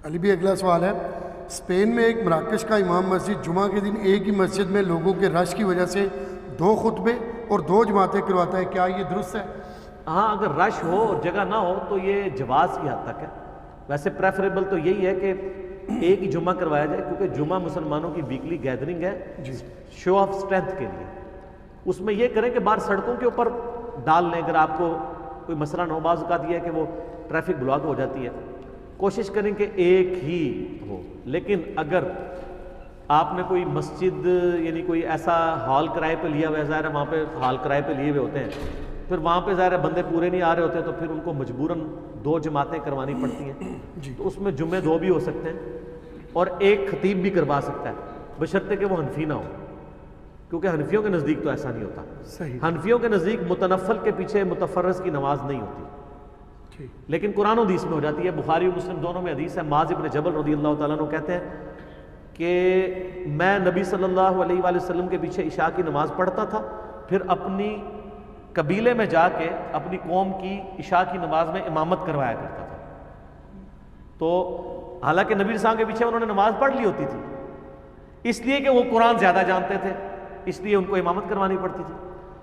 अली भी अगला सवाल है, स्पेन में एक मराकश का इमाम मस्जिद जुमा के दिन एक ही मस्जिद में लोगों के रश की वजह से 2 खुतबे और 2 जमातें करवाता है, क्या ये दुरुस्त है? हाँ, अगर रश हो और जगह ना हो तो ये जवाज़ की हद तक है। वैसे प्रेफरेबल तो यही है कि एक ही जुमा करवाया जाए, क्योंकि जुमा मुसलमानों की वीकली गैदरिंग है शो ऑफ स्ट्रेंथ के लिए। उसमें यह करें कि बाहर सड़कों के ऊपर डाल लें, अगर आपको कोई मसला ना हो। बाज़ औक़ात यह है कि वो ट्रैफिक ब्लॉक हो जाती है, कोशिश करें कि एक ही हो। लेकिन अगर आपने कोई मस्जिद यानी कोई ऐसा हॉल किराए पे लिया हुआ है, ज़ाहिर है वहाँ पे हॉल किराए पे लिए हुए होते हैं, फिर वहाँ पे ज़ाहिर है बंदे पूरे नहीं आ रहे होते, तो फिर उनको मजबूरन 2 जमातें करवानी पड़ती हैं। तो उसमें जुम्मे 2 भी हो सकते हैं और एक खतीब भी करवा सकता है, बशर्ते कि वो हनफी ना हो, क्योंकि हनफियों के नज़दीक तो ऐसा नहीं होता। सही। हनफियों के नज़दीक मुतनफ़ल के पीछे मुतफर्रज़ की नमाज नहीं होती, लेकिन कुरान और हदीस में हो जाती है। बुखारी और मुस्लिम दोनों में हदीस है। माज़ इब्न जबल रज़ियल्लाहु ताला अन्हु कहते हैं कि मैं नबी सल्लल्लाहु अलैहि वसल्लम के पीछे इशा की नमाज़ पढ़ता था, फिर अपनी कबीले में जाके अपनी कौम की इशा की नमाज में इमामत करवाया करता था। तो हालांकि नबी साहब के पीछे उन्होंने नमाज पढ़ ली होती थी, इसलिए कि वो कुरान ज़्यादा जानते थे, इसलिए उनको इमामत करवानी पड़ती थी।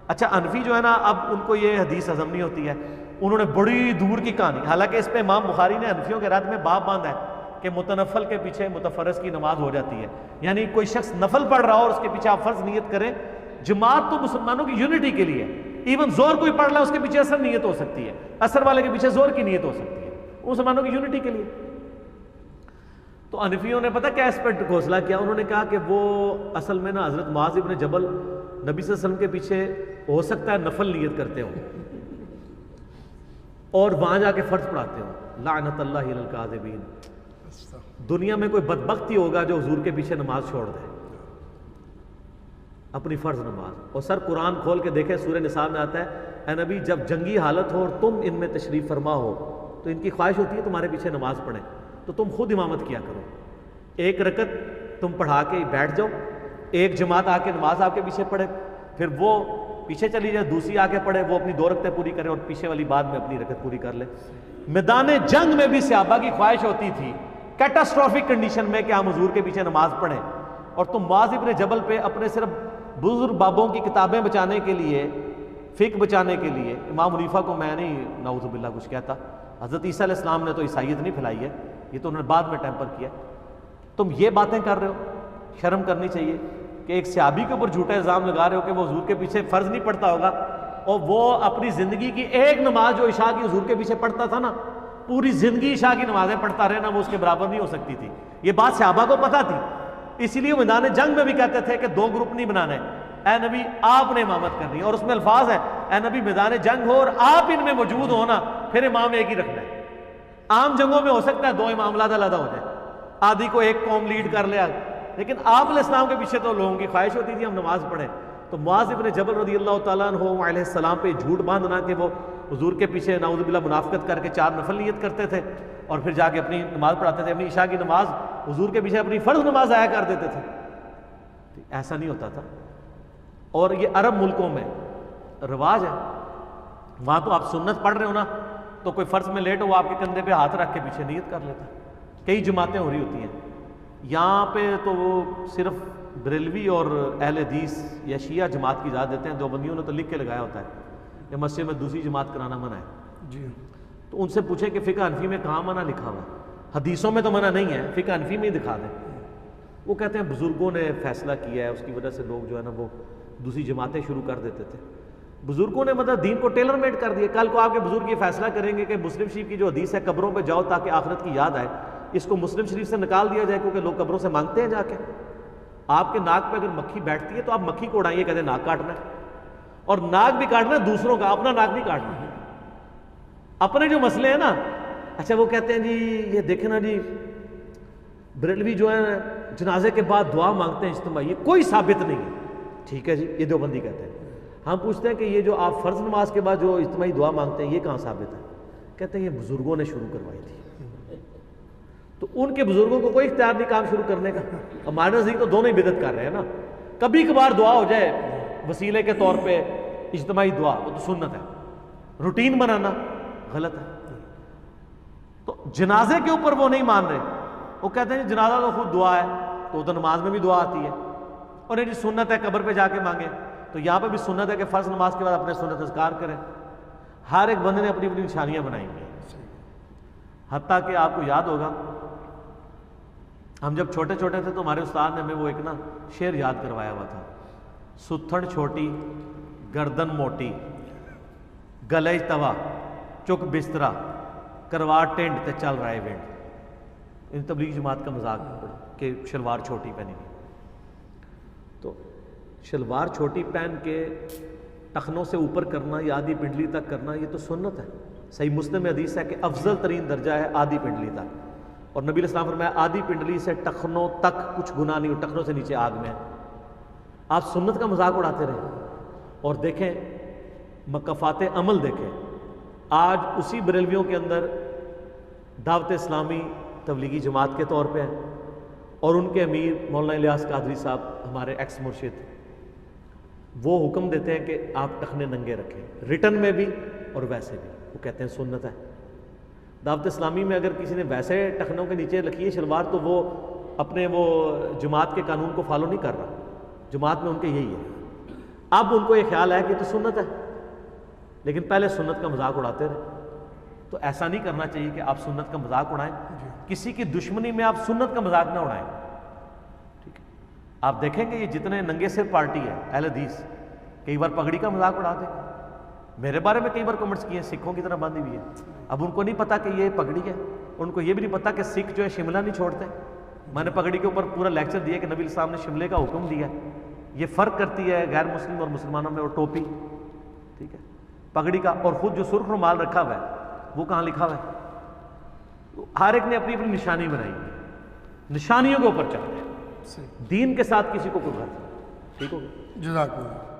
अच्छा, अनफी जो है ना, अब उनको ये हदीस हजम नहीं होती है, उन्होंने बड़ी दूर की कहानी, हालांकि इस पे इमाम बुखारी ने हनफियों के रद में बाब बांधा है कि मुतनफ़ल के पीछे मुतफर्रज़ की नमाज हो जाती है। यानी कोई शख्स नफल पढ़ रहा हो और उसके पीछे आप फ़र्ज नियत करें। जमात तो मुसलमानों की यूनिटी के लिए, इवन जोर कोई पढ़ रहा है उसके पीछे असर नियत हो सकती है, असर वाले के पीछे जोर की नियत हो सकती है, मुसलमानों की यूनिटी के लिए। तो हनफियों ने पता क्या इस पर घोषणा किया, उन्होंने कहा कि वो असल में ना हज़रत मुआज़ इब्न जबल नबी सल्लल्लाहु अलैहि वसल्लम के पीछे हो सकता है नफल नियत करते हो और वहां जाके फर्ज पढ़ाते हो। लानतल्लाहि अलल काज़िबीन। दुनिया में कोई बदबख्त ही होगा जो हुजूर के पीछे नमाज छोड़ दे, अपनी फर्ज नमाज। और सर कुरान खोल के देखें, सूरह निसा में आता है, ऐ नबी जब जंगी हालत हो और तुम इनमें तशरीफ फरमा हो तो इनकी ख्वाहिश होती है तुम्हारे पीछे नमाज पढ़े, तो तुम खुद इमामत किया करो। एक रकत तुम पढ़ा के बैठ जाओ, एक जमात आके नमाज आपके पीछे पढ़े, फिर वो पीछे चली जाए, दूसरी आके पढ़े, वो अपनी 2 रकतें पूरी करे और पीछे वाली बाद में अपनी रकत पूरी कर ले। मैदान जंग में भी सहाबा की ख्वाहिश होती थी कैटास्ट्रॉफिक कंडीशन में कि हम हुजूर के पीछे नमाज पढ़ें, और तुम मुआज़ इब्न जबल पे अपने सिर्फ बुजुर्ग बाबों की किताबें बचाने के लिए, फ़िक़्ह बचाने के लिए, इमाम हनीफा को मैं नहीं नाउज़ुबिल्लाह कुछ कहता, हज़रत ईसा अलैहिस्सलाम ने तो ईसाईयत नहीं फैलाई है, ये तो उन्होंने बाद में टेम्पर किया। तुम ये बातें कर रहे हो, शर्म करनी चाहिए कि एक सहाबी के ऊपर झूठा इल्ज़ाम लगा रहे हो कि वो हुजूर के पीछे फ़र्ज़ नहीं पढ़ता होगा, और वो अपनी ज़िंदगी की एक नमाज जो इशा की हुजूर के पीछे पढ़ता था ना, पूरी ज़िंदगी इशा की नमाज़ें पढ़ता रहे ना, वो उसके बराबर नहीं हो सकती थी। ये बात सहाबा को पता थी, इसीलिए मैदान जंग में भी कहते थे कि 2 ग्रुप नहीं बनाने, ऐ नबी आपने इमामत करनी है। और उसमें अल्फाज है, ऐ नबी मैदान जंग हो और आप इनमें मौजूद हो ना, फिर इमाम एक ही रखना है। आम जंगों में हो सकता है 2 इमाम अलग हो जाए, आदि को एक कौम लीड कर ले, लेकिन आप इस्लाम के पीछे तो लोगों की ख्वाहिश होती थी हम नमाज पढ़ें। तो मुआज़ इब्न जबल रज़ियल्लाहु ताला अन्हु अलैहिस्सलाम पे झूठ बांधना कि वो हुजूर के पीछे नाउज़ुबिल्लाह मुनाफ़िक़त करके 4 नफल नियत करते थे और फिर जाके अपनी नमाज पढ़ाते थे, अपनी इशा की नमाज हुजूर के पीछे अपनी फ़र्ज़ नमाज आया कर देते थे, ऐसा नहीं होता था। और ये अरब मुल्कों में रिवाज है, वहाँ तो आप सुन्नत पढ़ रहे हो ना, तो कोई फ़र्ज़ में लेट हो, आपके कंधे पे हाथ रख के पीछे नियत कर लेता है। कई जमातें हो रही होती हैं यहाँ पे, तो वो सिर्फ बरेलवी और अहले हदीस या शिया जमात की इजाज़त देते हैं, देवबंदियों ने तो लिख के लगाया होता है कि मस्जिद में दूसरी जमात कराना मना है जी। तो उनसे पूछे कि फ़िक़्ह हनफ़ी में कहाँ मना लिखा हुआ है, हदीसों में तो मना नहीं है, फ़िक़्ह हनफ़ी में ही दिखा दें। वो कहते हैं बुज़ुर्गों ने फ़ैसला किया है, उसकी वजह से लोग जो है ना वो दूसरी जमातें शुरू कर देते थे। बुज़ुर्गों ने मतलब दीन को टेलर मेड कर दिया। कल को आपके बुज़ुर्ग ये फैसला करेंगे कि मुस्लिम शरीफ की जो हदीस है कब्रों पे जाओ ताकि आखिरत की याद आए, इसको मुस्लिम शरीफ से निकाल दिया जाए, क्योंकि लोग कब्रों से मांगते हैं जाके। आपके नाक पे अगर मक्खी बैठती है तो आप मक्खी को उड़ाइए, कहते हैं नाक काटना है, और नाक भी काटना है दूसरों का, अपना नाक नहीं काटना है। अपने जो मसले हैं ना, अच्छा वो कहते हैं जी ये देखे ना जी बरेलवी जो है जनाजे के बाद दुआ मांगते हैं इज्तिमा, ये कोई साबित नहीं है। ठीक है जी, ये देवबंदी कहते हैं। हम पूछते हैं कि ये जो आप फ़र्ज़ नमाज के बाद जो इज्तिमाई दुआ मांगते हैं ये कहाँ साबित है? कहते हैं ये बुज़ुर्गों ने शुरू करवाई थी, तो उनके बुज़ुर्गों को कोई इख्तियार नहीं काम शुरू करने का। हमारे नज़दीक तो दोनों ही बिदअत कर रहे हैं ना। कभी कभार दुआ हो जाए वसीले के तौर पे इज्तिमाई दुआ, वो तो सुन्नत है, रूटीन बनाना गलत है। तो जनाजे के ऊपर वो नहीं मान रहे, वो कहते हैं जी जनाजा तो खुद दुआ है, तो नमाज में भी दुआ आती है। और ये जी सुन्नत है कब्र पे जाके मांगे, तो यहाँ पे भी सुन्नत है कि फ़र्ज़ नमाज के बाद अपने सुन्नत अज़कार करें। हर एक बंदे ने अपनी अपनी निशानियाँ बनाई हुई हैं। हत्ता कि आपको याद होगा हम जब छोटे छोटे थे तो हमारे उस्ताद ने हमें वो एक ना शेर याद करवाया हुआ था, सुथड़ छोटी गर्दन मोटी गले तवा चुक बिस्तरा करवाट टेंट ते चल रहा है वेंट। इन तबलीग जमात का मजाक के शलवार छोटी पहनी हुई, तो शलवार छोटी पहन के टखनों से ऊपर करना या आधी पिंडली तक करना, ये तो सुन्नत है। सही मुस्लिम में हदीस है कि अफजल तरीन दर्जा है आधी पिंडली तक, और नबी अलैहि सलाम फरमाया आधी पिंडली से टखनों तक कुछ गुनाह नहीं, टखनों से नीचे आग में। आप सुन्नत का मजाक उड़ाते रहे और देखें मकफ़ात अमल देखें। आज उसी बरेलवियों के अंदर दावत इस्लामी तबलीगी जमात के तौर पे है, और उनके अमीर मौलाना इलियास कादरी साहब हमारे एक्स मुर्शिद, वो हुक्म देते हैं कि आप टखने नंगे रखें, रिटर्न में भी और वैसे भी। वो कहते हैं सुन्नत है। दावत इस्लामी में अगर किसी ने वैसे टखनों के नीचे रखी है शलवार, तो वो अपने वो जमात के कानून को फॉलो नहीं कर रहा। जमात में उनके यही है। अब उनको ये ख्याल है कि तो सुन्नत है, लेकिन पहले सुन्नत का मजाक उड़ाते रहे। तो ऐसा नहीं करना चाहिए कि आप सुन्नत का मजाक उड़ाएं, किसी की दुश्मनी में आप सुन्नत का मजाक ना उड़ाएं। ठीक है, आप देखेंगे ये जितने नंगे सिर पार्टी है अहले हदीस, कई बार पगड़ी का मजाक उड़ा देंगे। मेरे बारे में कई बार कमेंट्स किए सिखों की तरह बांधी हुई है। अब उनको नहीं पता कि ये पगड़ी है, उनको ये भी नहीं पता कि सिख जो है शिमला नहीं छोड़ते। मैंने पगड़ी के ऊपर पूरा लेक्चर दिया कि नबी साहब ने शिमले का हुक्म दिया, ये फ़र्क करती है गैर मुस्लिम और मुसलमानों में। और टोपी, ठीक है, पगड़ी का, और ख़ुद जो सुर्ख रुमाल रखा हुआ है वो कहाँ लिखा हुआ है। हर एक ने अपनी अपनी निशानी बनाई है, निशानियों के ऊपर चलते हैं, दीन के साथ किसी को कोई बात नहीं। ठीक हो गया। जज़ाकल्लाह।